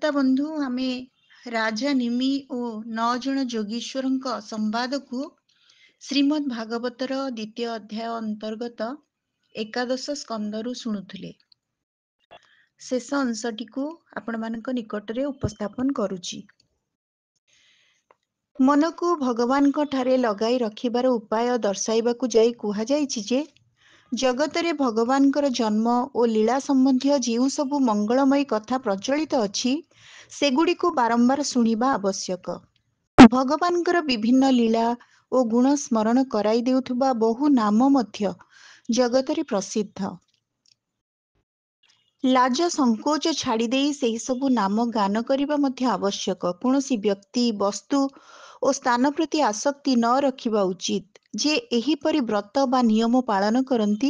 ଶ୍ରୋତା ବନ୍ଧୁ, ଆମେ ରାଜା ନିମି ଓ 9 ଜଣ ଯୋଗୀଶ୍ୱରଙ୍କ ସମ୍ବାଦକୁ ଶ୍ରୀମଦ୍ ଭାଗବତର ଦ୍ୱିତୀୟ ଅଧ୍ୟାୟ ଅନ୍ତର୍ଗତ ଏକାଦଶ ସ୍କନ୍ଧରୁ ଶୁଣୁଥିଲେ। ଶେଷ ଅଂଶଟିକୁ ଆପଣମାନଙ୍କ ନିକଟରେ ଉପସ୍ଥାପନ କରୁଛି। ମନକୁ ଭଗବାନଙ୍କ ଠାରେ ଲଗାଇ ରଖିବାର ଉପାୟ ଦର୍ଶାଇବାକୁ ଯାଇ କୁହାଯାଇଛି ଯେ ଜଗତରେ ଭଗବାନଙ୍କର ଜନ୍ମ ଓ ଲୀଳା ସମ୍ବନ୍ଧୀୟ ଯେଉଁ ସବୁ ମଙ୍ଗଳମୟୀ କଥା ପ୍ରଚଳିତ ଅଛି ସେଗୁଡ଼ିକୁ ବାରମ୍ବାର ଶୁଣିବା ଆବଶ୍ୟକ। ଭଗବାନଙ୍କର ବିଭିନ୍ନ ଲୀଳା ଓ ଗୁଣ ସ୍ମରଣ କରାଇ ଦେଉଥିବା ବହୁ ନାମ ମଧ୍ୟ ଜଗତରେ ପ୍ରସିଦ୍ଧ। ଲାଜ ସଂକୋଚ ଛାଡ଼ିଦେଇ ସେହି ସବୁ ନାମ ଗାନ କରିବା ମଧ୍ୟ ଆବଶ୍ୟକ। କୌଣସି ବ୍ୟକ୍ତି, ବସ୍ତୁ ଓ ସ୍ଥାନ ପ୍ରତି ଆସକ୍ତି ନ ରଖିବା ଉଚିତ। ଯେ ଏହିପରି ବ୍ରତ ବା ନିୟମ ପାଳନ କରନ୍ତି,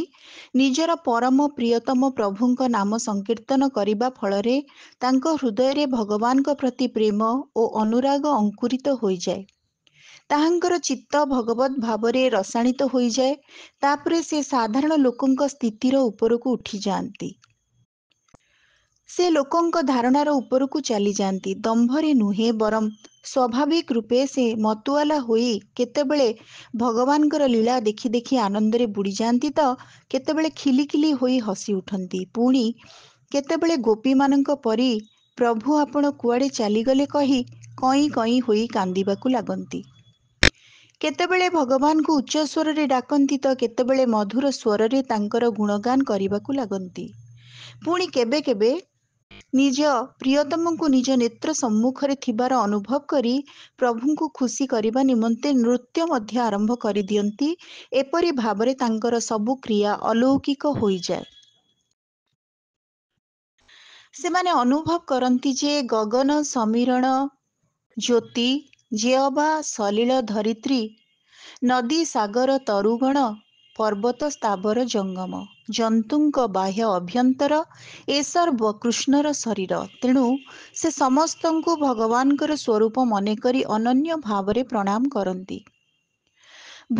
ନିଜର ପରମ ପ୍ରିୟତମ ପ୍ରଭୁଙ୍କ ନାମ ସଂକୀର୍ତ୍ତନ କରିବା ଫଳରେ ତାଙ୍କ ହୃଦୟରେ ଭଗବାନଙ୍କ ପ୍ରତି ପ୍ରେମ ଓ ଅନୁରାଗ ଅଙ୍କୁରିତ ହୋଇଯାଏ। ତାହାଙ୍କର ଚିତ୍ତ ଭଗବତ୍ ଭାବରେ ରସାଣିତ ହୋଇଯାଏ। ତାପରେ ସେ ସାଧାରଣ ଲୋକଙ୍କ ସ୍ଥିତିର ଉପରକୁ ଉଠିଯାଆନ୍ତି। ସେ ଲୋକଙ୍କ ଧାରଣାର ଉପରକୁ ଚାଲିଯାଆନ୍ତି। ଦମ୍ଭରେ ନୁହେଁ, ବରଂ ସ୍ୱାଭାବିକ ରୂପେ ସେ ମତୁଆଲା ହୋଇ କେତେବେଳେ ଭଗବାନଙ୍କର ଲୀଳା ଦେଖି ଦେଖି ଆନନ୍ଦରେ ବୁଡ଼ିଯାଆନ୍ତି ତ କେତେବେଳେ ଖିଲିଖିଲି ହୋଇ ହସି ଉଠନ୍ତି। ପୁଣି କେତେବେଳେ ଗୋପୀମାନଙ୍କ ପରି ପ୍ରଭୁ ଆପଣ କୁଆଡ଼େ ଚାଲିଗଲେ କହି କଇଁ କଇଁ ହୋଇ କାନ୍ଦିବାକୁ ଲାଗନ୍ତି। କେତେବେଳେ ଭଗବାନଙ୍କୁ ଉଚ୍ଚ ସ୍ୱରରେ ଡାକନ୍ତି ତ କେତେବେଳେ ମଧୁର ସ୍ୱରରେ ତାଙ୍କର ଗୁଣଗାନ କରିବାକୁ ଲାଗନ୍ତି। ପୁଣି କେବେ କେବେ ନିଜ ପ୍ରିୟତମଙ୍କୁ ନିଜ ନେତ୍ର ସମ୍ମୁଖରେ ଥିବାର ଅନୁଭବ କରି ପ୍ରଭୁଙ୍କୁ ଖୁସି କରିବା ନିମନ୍ତେ ନୃତ୍ୟ ମଧ୍ୟ ଆରମ୍ଭ କରିଦିଅନ୍ତି। ଏପରି ଭାବରେ ତାଙ୍କର ସବୁ କ୍ରିୟା ଅଲୌକିକ ହୋଇଯାଏ। ସେମାନେ ଅନୁଭବ କରନ୍ତି ଯେ ଗଗନ ସମୀରଣ ଜ୍ୟୋତି, ଯେଅବା ସଲିଳ ଧରିତ୍ରୀ, ନଦୀ ସାଗର ତରୁଗଣ, ପର୍ବତ ସ୍ଥାବର ଜଙ୍ଗମ, ଜନ୍ତୁଙ୍କ ବାହ୍ୟ ଅଭ୍ୟନ୍ତର ଏସର୍ବ କୃଷ୍ଣର ଶରୀର। ତେଣୁ ସେ ସମସ୍ତଙ୍କୁ ଭଗବାନଙ୍କର ସ୍ୱରୂପ ମନେକରି ଅନନ୍ୟ ଭାବରେ ପ୍ରଣାମ କରନ୍ତି।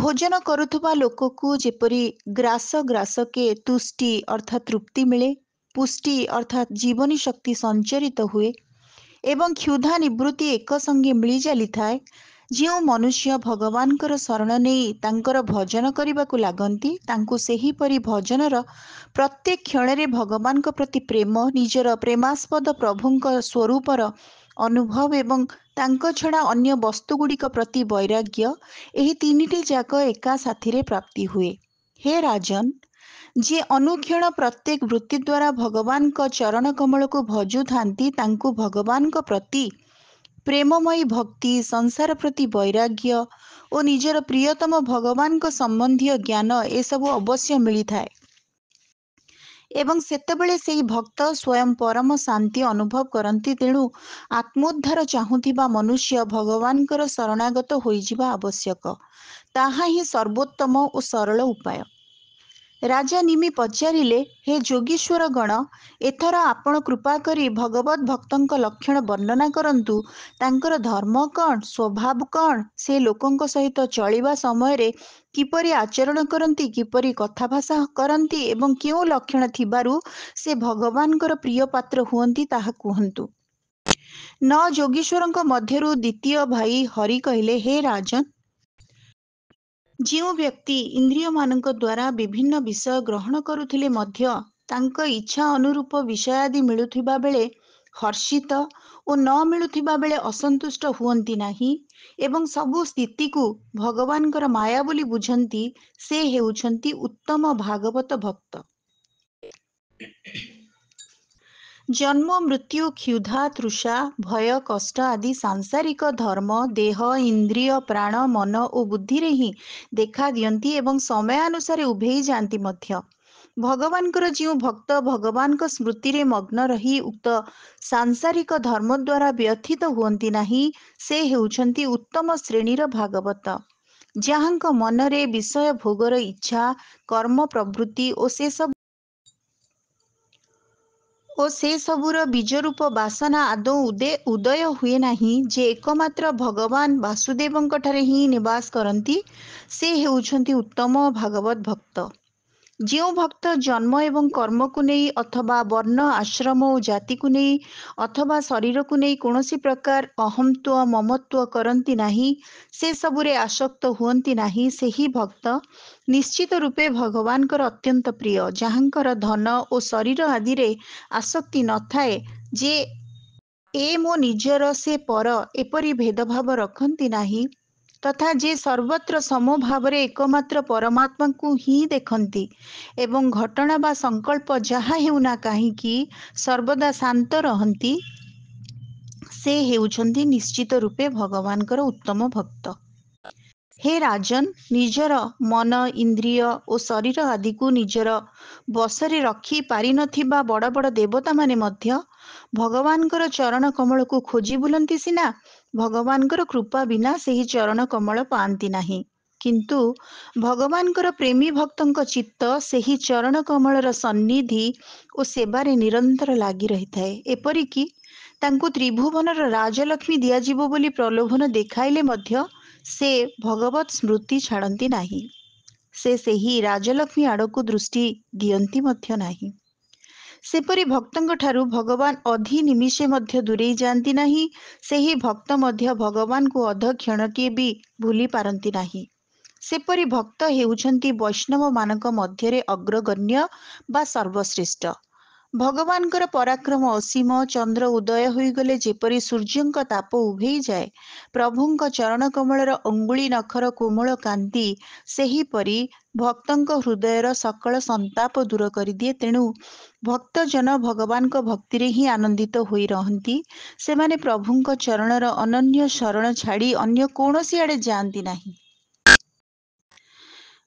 ଭୋଜନ କରୁଥିବା ଲୋକକୁ ଯେପରି ଗ୍ରାସ ଗ୍ରାସକେ ତୁଷ୍ଟି ଅର୍ଥାତ୍ ତୃପ୍ତି ମିଳେ, ପୁଷ୍ଟି ଅର୍ଥାତ୍ ଜୀବନୀ ଶକ୍ତି ସଞ୍ଚରିତ ହୁଏ ଏବଂ କ୍ଷୁଧା ନିବୃତ୍ତି ଏକ ସଙ୍ଗେ ମିଳି ଚାଲିଥାଏ, ଯେଉଁ ମନୁଷ୍ୟ ଭଗବାନଙ୍କର ଶରଣ ନେଇ ତାଙ୍କର ଭଜନ କରିବାକୁ ଲାଗନ୍ତି, ତାଙ୍କୁ ସେହିପରି ଭଜନର ପ୍ରତ୍ୟେକ କ୍ଷଣରେ ଭଗବାନଙ୍କ ପ୍ରତି ପ୍ରେମ, ନିଜର ପ୍ରେମାସ୍ପଦ ପ୍ରଭୁଙ୍କ ସ୍ୱରୂପର ଅନୁଭବ ଏବଂ ତାଙ୍କ ଛଡ଼ା ଅନ୍ୟ ବସ୍ତୁଗୁଡ଼ିକ ପ୍ରତି ବୈରାଗ୍ୟ, ଏହି ତିନିଟି ଯାକ ଏକା ସାଥିରେ ପ୍ରାପ୍ତି ହୁଏ। ହେ ରାଜନ୍, ଯିଏ ଅନୁକ୍ଷଣ ପ୍ରତ୍ୟେକ ବୃତ୍ତି ଦ୍ୱାରା ଭଗବାନଙ୍କ ଚରଣ କମଳକୁ ଭଜୁଥାନ୍ତି, ତାଙ୍କୁ ଭଗବାନଙ୍କ ପ୍ରତି ପ୍ରେମମୟୀ ଭକ୍ତି, ସଂସାର ପ୍ରତି ବୈରାଗ୍ୟ ଓ ନିଜର ପ୍ରିୟତମ ଭଗବାନଙ୍କ ସମ୍ବନ୍ଧୀୟ ଜ୍ଞାନ ଏସବୁ ଅବଶ୍ୟ ମିଳିଥାଏ ଏବଂ ସେତେବେଳେ ସେହି ଭକ୍ତ ସ୍ୱୟଂ ପରମ ଶାନ୍ତି ଅନୁଭବ କରନ୍ତି। ତେଣୁ ଆତ୍ମୋଦ୍ଧାର ଚାହୁଁଥିବା ମନୁଷ୍ୟ ଭଗବାନଙ୍କର ଶରଣାଗତ ହୋଇଯିବା ଆବଶ୍ୟକ। ତାହା ହିଁ ସର୍ବୋତ୍ତମ ଓ ସରଳ ଉପାୟ। ରାଜା ନିମି ପଚାରିଲେ, ହେ ଯୋଗୀଶ୍ୱର ଗଣ, ଏଥର ଆପଣ କୃପା କରି ଭଗବତ୍ ଭକ୍ତଙ୍କ ଲକ୍ଷଣ ବର୍ଣ୍ଣନା କରନ୍ତୁ। ତାଙ୍କର ଧର୍ମ କ'ଣ, ସ୍ୱଭାବ କ'ଣ, ସେ ଲୋକଙ୍କ ସହିତ ଚଳିବା ସମୟରେ କିପରି ଆଚରଣ କରନ୍ତି, କିପରି କଥାଭାଷା କରନ୍ତି ଏବଂ କେଉଁ ଲକ୍ଷଣ ଥିବାରୁ ସେ ଭଗବାନଙ୍କର ପ୍ରିୟ ପାତ୍ର ହୁଅନ୍ତି, ତାହା କୁହନ୍ତୁ। 9 ଯୋଗୀଶ୍ୱରଙ୍କ ମଧ୍ୟରୁ ଦ୍ୱିତୀୟ ଭାଇ ହରି କହିଲେ, ହେ ରାଜନ୍, ଯେଉଁ ବ୍ୟକ୍ତି ଇନ୍ଦ୍ରିୟମାନଙ୍କ ଦ୍ୱାରା ବିଭିନ୍ନ ବିଷୟ ଗ୍ରହଣ କରୁଥିଲେ ମଧ୍ୟ ତାଙ୍କ ଇଚ୍ଛା ଅନୁରୂପ ବିଷୟାଦି ମିଳୁଥିବା ବେଳେ ହର୍ଷିତ ଓ ନ ମିଳୁଥିବା ବେଳେ ଅସନ୍ତୁଷ୍ଟ ହୁଅନ୍ତି ନାହିଁ ଏବଂ ସବୁ ସ୍ଥିତିକୁ ଭଗବାନଙ୍କର ମାୟା ବୋଲି ବୁଝନ୍ତି, ସେ ହେଉଛନ୍ତି ଉତ୍ତମ ଭାଗବତ ଭକ୍ତ। ଜନ୍ମ, ମୃତ୍ୟୁ, କ୍ଷୁଧା, ତୃଷା, ଭୟ, କଷ୍ଟ ଆଦି ସାଂସାରିକ ଧର୍ମ ଦେହ, ଇନ୍ଦ୍ରିୟ, ପ୍ରାଣ, ମନ ଓ ବୁଦ୍ଧିରେ ହିଁ ଦେଖା ଦିଅନ୍ତି ଏବଂ ସମୟାନୁସାରେ ଉଭେଇ ଯାଆନ୍ତି ମଧ୍ୟ। ଭଗବାନଙ୍କର ଯେଉଁ ଭକ୍ତ ଭଗବାନଙ୍କ ସ୍ମୃତିରେ ମଗ୍ନ ରହି ଉକ୍ତ ସାଂସାରିକ ଧର୍ମ ଦ୍ୱାରା ବ୍ୟଥିତ ହୁଅନ୍ତି ନାହିଁ, ସେ ହେଉଛନ୍ତି ଉତ୍ତମ ଶ୍ରେଣୀର ଭାଗବତ। ଯାହାଙ୍କ ମନରେ ବିଷୟ ଭୋଗର ଇଚ୍ଛା, କର୍ମ ପ୍ରବୃତ୍ତି ଓ ସେ ସବୁର ବୀଜରୂପ ବାସନା ଆଦୌ ଉଦୟ ହୁଏ ନାହିଁ, ଯେ ଏକମାତ୍ର ଭଗବାନ ବାସୁଦେବଙ୍କ ଠାରେ ହିଁ ନିବାସ କରନ୍ତି, ସେ ହେଉଛନ୍ତି ଉତ୍ତମ ଭାଗବତ ଭକ୍ତ। ଯେଉଁ ଭକ୍ତ ଜନ୍ମ ଏବଂ କର୍ମକୁ ନେଇ ଅଥବା ବର୍ଣ୍ଣ ଆଶ୍ରମ ଓ ଜାତିକୁ ନେଇ ଅଥବା ଶରୀରକୁ ନେଇ କୌଣସି ପ୍ରକାର ଅହଂତ୍ୱ ମମତ୍ୱ କରନ୍ତି ନାହିଁ, ସେସବୁରେ ଆସକ୍ତ ହୁଅନ୍ତି ନାହିଁ, ସେହି ଭକ୍ତ ନିଶ୍ଚିତ ରୂପେ ଭଗବାନଙ୍କର ଅତ୍ୟନ୍ତ ପ୍ରିୟ। ଯାହାଙ୍କର ଧନ ଓ ଶରୀର ଆଦିରେ ଆସକ୍ତି ନଥାଏ, ଯେ ଏ ମୋ ନିଜର ସେ ପର ଏପରି ଭେଦଭାବ ରଖନ୍ତି ନାହିଁ, ତଥା ଯେ ସର୍ବତ୍ର ସମଭାବରେ ଏକମାତ୍ର ପରମାତ୍ମାଙ୍କୁ ହିଁ ଦେଖନ୍ତି ଏବଂ ଘଟଣା ବା ସଂକଳ୍ପ ଯାହା ହେଉନା କାହିଁକି ସର୍ବଦା ଶାନ୍ତ ରହନ୍ତି, ସେ ହେଉଛନ୍ତି ନିଶ୍ଚିତ ରୂପେ ଭଗବାନଙ୍କର ଉତ୍ତମ ଭକ୍ତ। ହେ ରାଜନ୍, ନିଜର ମନ, ଇନ୍ଦ୍ରିୟ ଓ ଶରୀର ଆଦିକୁ ନିଜର ବଶରେ ରଖି ପାରିନଥିବା ବଡ଼ ବଡ଼ ଦେବତାମାନେ ମଧ୍ୟ ଭଗବାନଙ୍କର ଚରଣ କମଳକୁ ଖୋଜି ବୁଲନ୍ତି ସିନା, ଭଗବାନଙ୍କର କୃପା ବିନା ସେହି ଚରଣ କମଳ ପାଆନ୍ତି ନାହିଁ। କିନ୍ତୁ ଭଗବାନଙ୍କର ପ୍ରେମୀ ଭକ୍ତଙ୍କ ଚିତ୍ତ ସେହି ଚରଣ କମଳର ସନ୍ନିଧି ଓ ସେବାରେ ନିରନ୍ତର ଲାଗି ରହିଥାଏ। ଏପରିକି ତାଙ୍କୁ ତ୍ରିଭୁବନର ରାଜଲକ୍ଷ୍ମୀ ଦିଆଯିବ ବୋଲି ପ୍ରଲୋଭନ ଦେଖାଇଲେ ମଧ୍ୟ ସେ ଭଗବତ୍ ସ୍ମୃତି ଛାଡ଼ନ୍ତି ନାହିଁ। ସେ ସେହି ରାଜଲକ୍ଷ୍ମୀ ଆଡ଼କୁ ଦୃଷ୍ଟି ଦିଅନ୍ତି ମଧ୍ୟ ନାହିଁ। ସେପରି ଭକ୍ତଙ୍କ ଠାରୁ ଭଗବାନ ଅଧି ନିମିଷେ ମଧ୍ୟ ଦୂରେଇ ଯାଆନ୍ତି ନାହିଁ। ସେହି ଭକ୍ତ ମଧ୍ୟ ଭଗବାନଙ୍କୁ ଅଧ କ୍ଷଣଟିଏ ବି ଭୁଲି ପାରନ୍ତି ନାହିଁ। ସେପରି ଭକ୍ତ ହେଉଛନ୍ତି ବୈଷ୍ଣବମାନଙ୍କ ମଧ୍ୟରେ ଅଗ୍ରଗଣ୍ୟ ବା ସର୍ବଶ୍ରେଷ୍ଠ। ଭଗବାନଙ୍କର ପରାକ୍ରମ ଅସୀମ। ଚନ୍ଦ୍ର ଉଦୟ ହୋଇଗଲେ ଯେପରି ସୂର୍ଯ୍ୟଙ୍କ ତାପ ଉଭେଇଯାଏ, ପ୍ରଭୁଙ୍କ ଚରଣ କମଳର ଅଙ୍ଗୁଳି ନଖର କୋମଳ କାନ୍ତି ସେହିପରି ଭକ୍ତଙ୍କ ହୃଦୟର ସକଳ ସନ୍ତାପ ଦୂର କରିଦିଏ। ତେଣୁ ଭକ୍ତଜନ ଭଗବାନଙ୍କ ଭକ୍ତିରେ ହିଁ ଆନନ୍ଦିତ ହୋଇ ରହନ୍ତି। ସେମାନେ ପ୍ରଭୁଙ୍କ ଚରଣର ଅନନ୍ୟ ଶରଣ ଛାଡ଼ି ଅନ୍ୟ କୌଣସି ଆଡ଼େ ଯାଆନ୍ତି ନାହିଁ।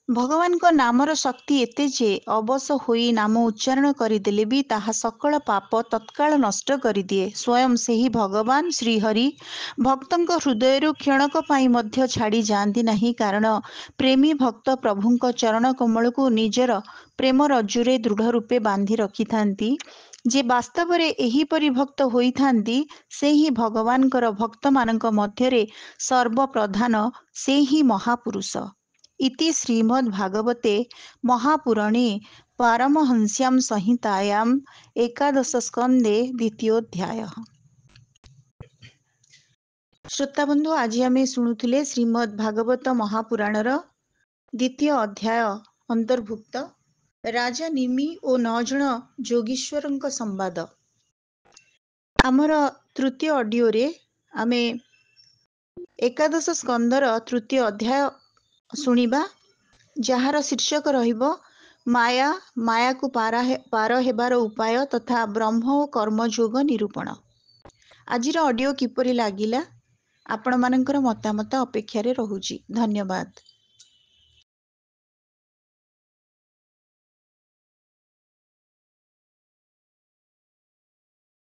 ଭଗବାନଙ୍କ ନାମର ଶକ୍ତି ଏତେ ଯେ ଅବଶ ହୋଇ ନାମ ଉଚ୍ଚାରଣ କରିଦେଲେ ବି ତାହା ସକଳ ପାପ ତତ୍କାଳ ନଷ୍ଟ କରିଦିଏ। ସ୍ୱୟଂ ସେହି ଭଗବାନ ଶ୍ରୀହରି ଭକ୍ତଙ୍କ ହୃଦୟରୁ କ୍ଷଣକ ପାଇଁ ମଧ୍ୟ ଛାଡ଼ି ଯାଆନ୍ତି ନାହିଁ, କାରଣ ପ୍ରେମୀ ଭକ୍ତ ପ୍ରଭୁଙ୍କ ଚରଣ କମଳକୁ ନିଜର ପ୍ରେମ ରଜ୍ଜୁରେ ଦୃଢ଼ ରୂପେ ବାନ୍ଧି ରଖିଥାନ୍ତି। ଯେ ବାସ୍ତବରେ ଏହିପରି ଭକ୍ତ ହୋଇଥାନ୍ତି, ସେ ହିଁ ଭଗବାନଙ୍କର ଭକ୍ତମାନଙ୍କ ମଧ୍ୟରେ ସର୍ବପ୍ରଧାନ, ସେ ହିଁ ମହାପୁରୁଷ। ଇତି ଶ୍ରୀମଦ୍ ଭାଗବତେ ମହାପୁରାଣେ ପାରମହଂସ୍ୟାଂ ସଂହିତାୟାଂ ଏକାଦଶ ସ୍କନ୍ଧେ ଦ୍ୱିତୀୟୋଧ୍ୟାୟଃ। ଶ୍ରୋତାବନ୍ଧୁ, ଆଜି ଆମେ ଶୁଣୁଥିଲେ ଶ୍ରୀମଦ୍ ଭାଗବତ ମହାପୁରାଣର ଦ୍ୱିତୀୟ ଅଧ୍ୟାୟ ଅନ୍ତର୍ଭୁକ୍ତ ରାଜା ନିମି ଓ 9 ଜଣ ଯୋଗୀଶ୍ୱରଙ୍କ ସମ୍ବାଦ। ଆମର ତୃତୀୟ ଅଡିଓରେ ଆମେ ଏକାଦଶ ସ୍କନ୍ଧର ତୃତୀୟ ଅଧ୍ୟାୟ ଶୁଣିବା, ଯାହାର ଶୀର୍ଷକ ରହିବ ମାୟା, ମାୟାକୁ ପାର ହେବାର ଉପାୟ ତଥା ବ୍ରହ୍ମ ଓ କର୍ମଯୋଗ ନିରୂପଣ। ଆଜିର ଅଡିଓ କିପରି ଲାଗିଲା, ଆପଣମାନଙ୍କର ମତାମତ ଅପେକ୍ଷାରେ ରହୁଛି। ଧନ୍ୟବାଦ।